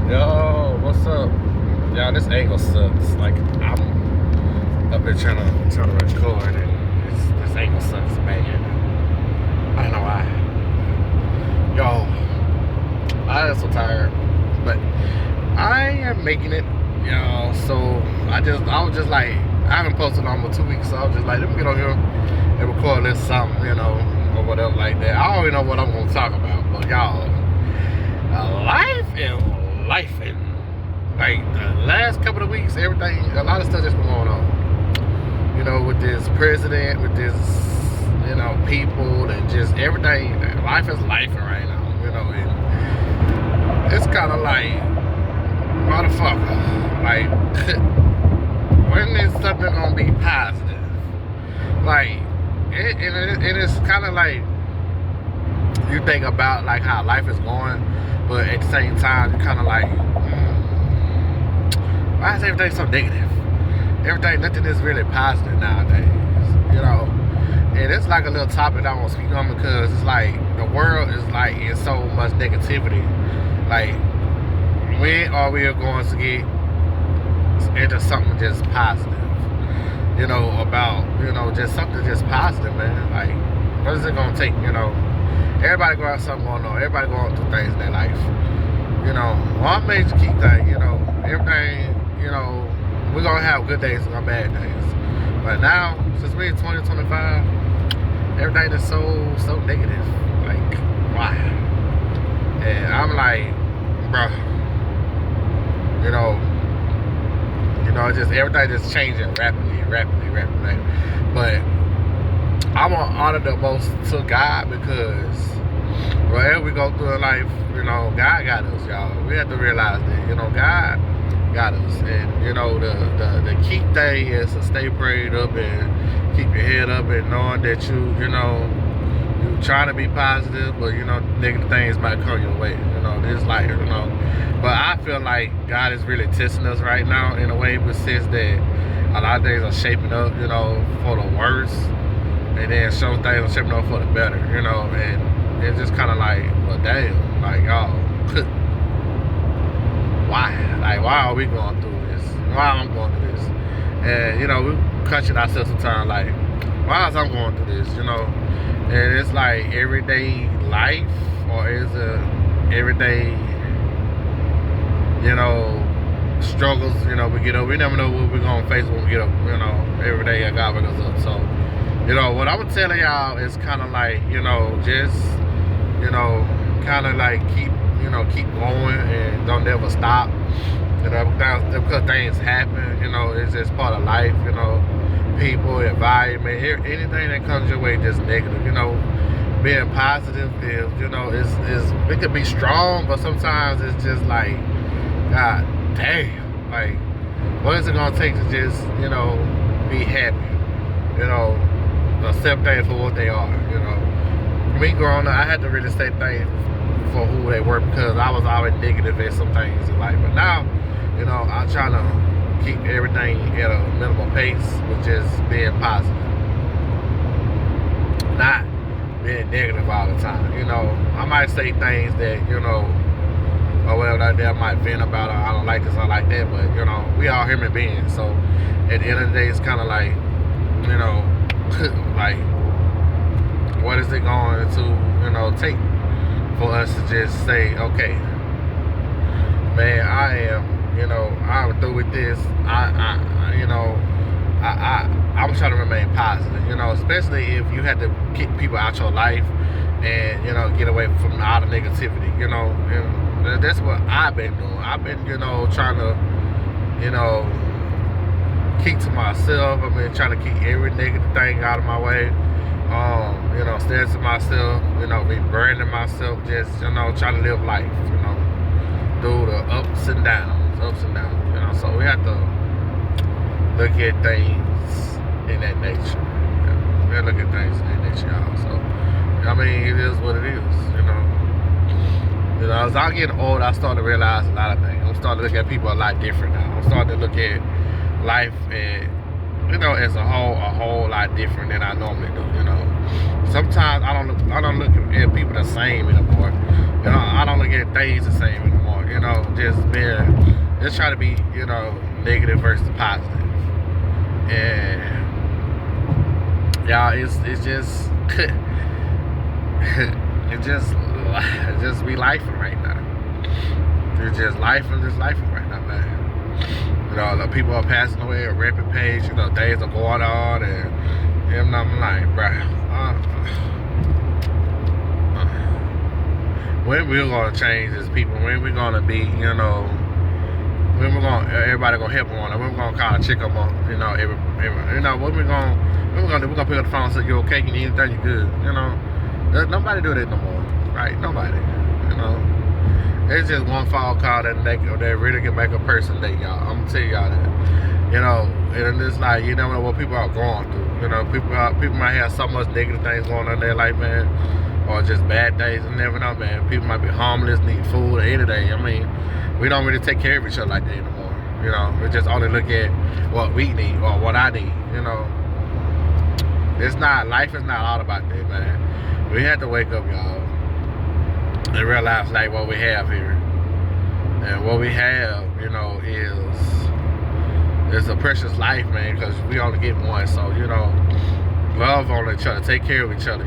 Yo, what's up? Yeah, this angle sucks. Like I'm up here trying to record, and this angle sucks, man. I don't know why. Yo, I am so tired, but I am making it. So I was just like, I haven't posted in almost 2 weeks, so I was just like, let me get on here and record this something, or whatever like that. I already know what I'm gonna talk about, but y'all, life and like the last couple of weeks, everything, a lot of stuff that's been going on. With this president, with this, people, and just everything. Life is life right now. And it's kind of like, motherfucker, like, when is something gonna be positive? Like, it's kind of like you think about like how life is going, but at the same time, you kind of like, why is everything so negative? Nothing is really positive nowadays, And it's like a little topic I want to speak on because it's like the world is like in so much negativity. Like, when are we going to get into something just positive? About, just something just positive, man. Like, what is it going to take, Everybody going to have something going on. Everybody going through things in their life. One major key thing, everything, we're going to have good days and bad days. But now, since we're in 2025, everything is so negative. Like, why? And I'm like, bro, just everything just changing rapidly. But I want to honor the most to God because wherever we go through in life, God got us, y'all. We have to realize that, God got us. And, the key thing is to stay prayed up and keep your head up and knowing that you're trying to be positive, but, negative things might come your way, this life, But I feel like God is really testing us right now in a way, but since that a lot of things are shaping up, for the worse, and then some things are shaping up for the better, and it's just kind of like, well, damn, like, y'all, why? Like, why are we going through this? Why am I going through this? And, we question ourselves sometimes, like, why is I'm going through this, And it's like everyday life, or is it everyday, struggles, we get up. We never know what we're going to face when we get up, every day God wakes us up. So, what I'm telling y'all is kind of like, just, kind of like keep going and don't ever stop, because things happen, it's just part of life, people, environment, anything that comes your way just negative, being positive is, is it could be strong, but sometimes it's just like, God damn, like, what is it gonna take to just, be happy, accept things for what they are, Me growing up, I had to really say things for who they were because I was always negative at some things in life. But now, I'm trying to keep everything at a minimal pace, which is being positive, not being negative all the time. I might say things that, or whatever like that, I might vent about, I don't like this, I like that, but, we all human beings. So at the end of the day, it's kind of like, like, what is it going to, take for us to just say, okay, man, I'm through with this. I'm trying to remain positive, especially if you had to kick people out your life and, get away from all the negativity, and that's what I've been doing. I've been, trying to, keep to myself. I've been trying to keep every negative thing out of my way. Stand to myself, rebranding myself, just, trying to live life, through the ups and downs, so we have to look at things in that nature. We have to look at things in that nature, y'all. So, it is what it is, as I get older, I start to realize a lot of things. I'm starting to look at people a lot different now. I'm starting to look at life and, as a whole lot different than I normally do, Sometimes I don't look at people the same anymore. I don't look at things the same anymore, just try to be, negative versus positive. And y'all, it's just it's just be lifing right now. It's just lifing right now, man. The people are passing away at a rapid pace. Days are going on, and I'm like, bruh, when we're gonna change as people? When we gonna be, when everybody gonna help one? When we gonna call a chick up on, what we gonna do? We're gonna pick up the phone and say, you okay? You need anything? You good? Nobody do that no more, right? Nobody. It's just one phone call that really can make a person day, y'all. I'm gonna tell y'all that. And it's like, you never know what people are going through. People might have so much negative things going on in their life, man, or just bad days. You never know, man. People might be homeless, need food, or anything. I mean, we don't really take care of each other like that anymore. We just only look at what we need or what I need. Life is not all about that, man. We have to wake up, y'all, and realize like what we have here. And what we have, is a precious life, man, because we only get one. So, love on each other, take care of each other,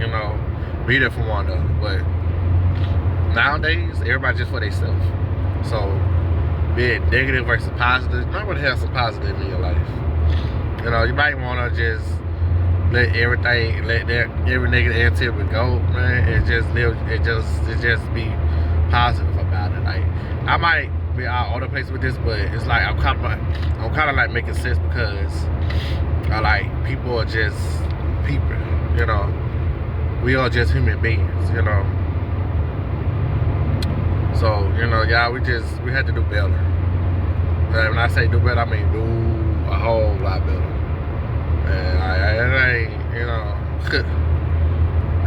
be there for one another. But nowadays, everybody just for themselves. So, be it negative versus positive, you might want to have some positive in your life. You might want to just let every negative activity go, man, and just be positive about it. Like, I might be all over the place with this, but it's like I'm kind of like making sense because people are just people, we are just human beings, So, y'all, we have to do better. And when I say do better, I mean do a whole lot better. And it ain't,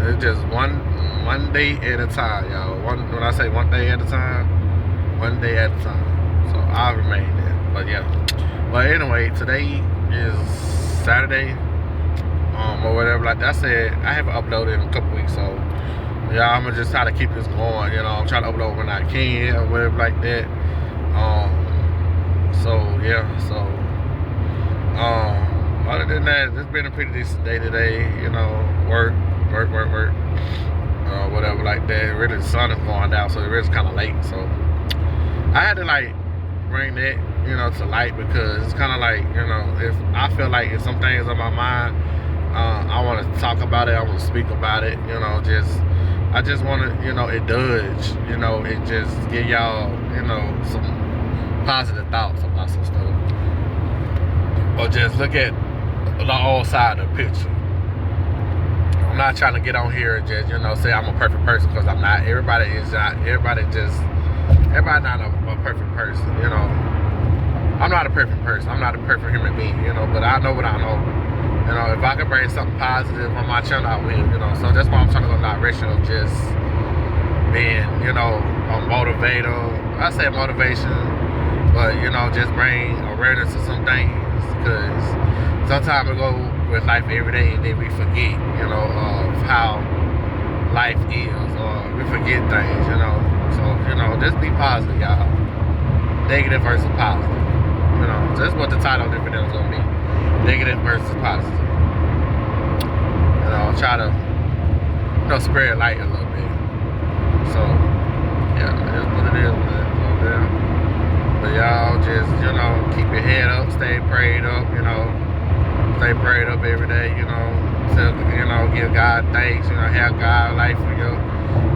it's just one day at a time, y'all. When I say one day at a time, one day at a time. So I'll remain there. But yeah. But anyway, today is Saturday, or whatever. Like I said, I haven't uploaded in a couple weeks, so yeah, I'm gonna just try to keep this going. I'm trying to upload when I can or whatever like that. Other than that, it's been a pretty decent day today. Work, whatever like that. Really, the sun is going down, so it's kind of late. So I had to bring that, to light because it's kind of like, if I feel like if some things on my mind, I want to talk about it. I want to speak about it. I just want to, indulge. It just give y'all, some positive thoughts about some stuff, or just look at the whole side of the picture. I'm not trying to get on here and just, say I'm a perfect person, because I'm not. Everybody not a perfect person, I'm not a perfect person. I'm not a perfect human being, but I know what I know. If I can bring something positive on my channel, I will, So that's why I'm trying to go in the direction of just being, a motivator. I say motivation, but, just bring awareness to some things, because sometimes we go with life every day and then we forget, of how life is, or we forget things, So, just be positive, y'all. Negative versus positive. That's what the title of the video is going to be. Negative versus positive. Try to, spread light a little bit. So, yeah, that's what it is, man. So, yeah. But y'all just, keep your head up, stay prayed up, stay prayed up every day, to, give God thanks, have God life for you,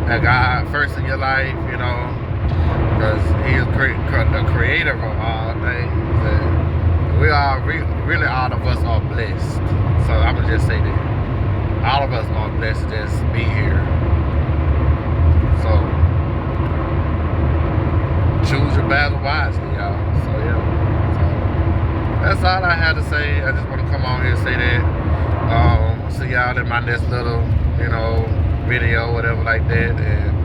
have God first in your life, because He is the creator of all things. And we are, really all of us are blessed. So I'm going to just say that. All of us are blessed to just be here. So, choose your battle wisely, y'all. So, yeah. So, that's all I had to say. I just want to come on here and say that. See y'all in my next little, video, whatever like that. And,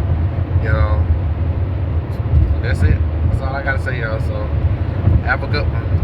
that's it. That's all I got to say, y'all. So, have a good one.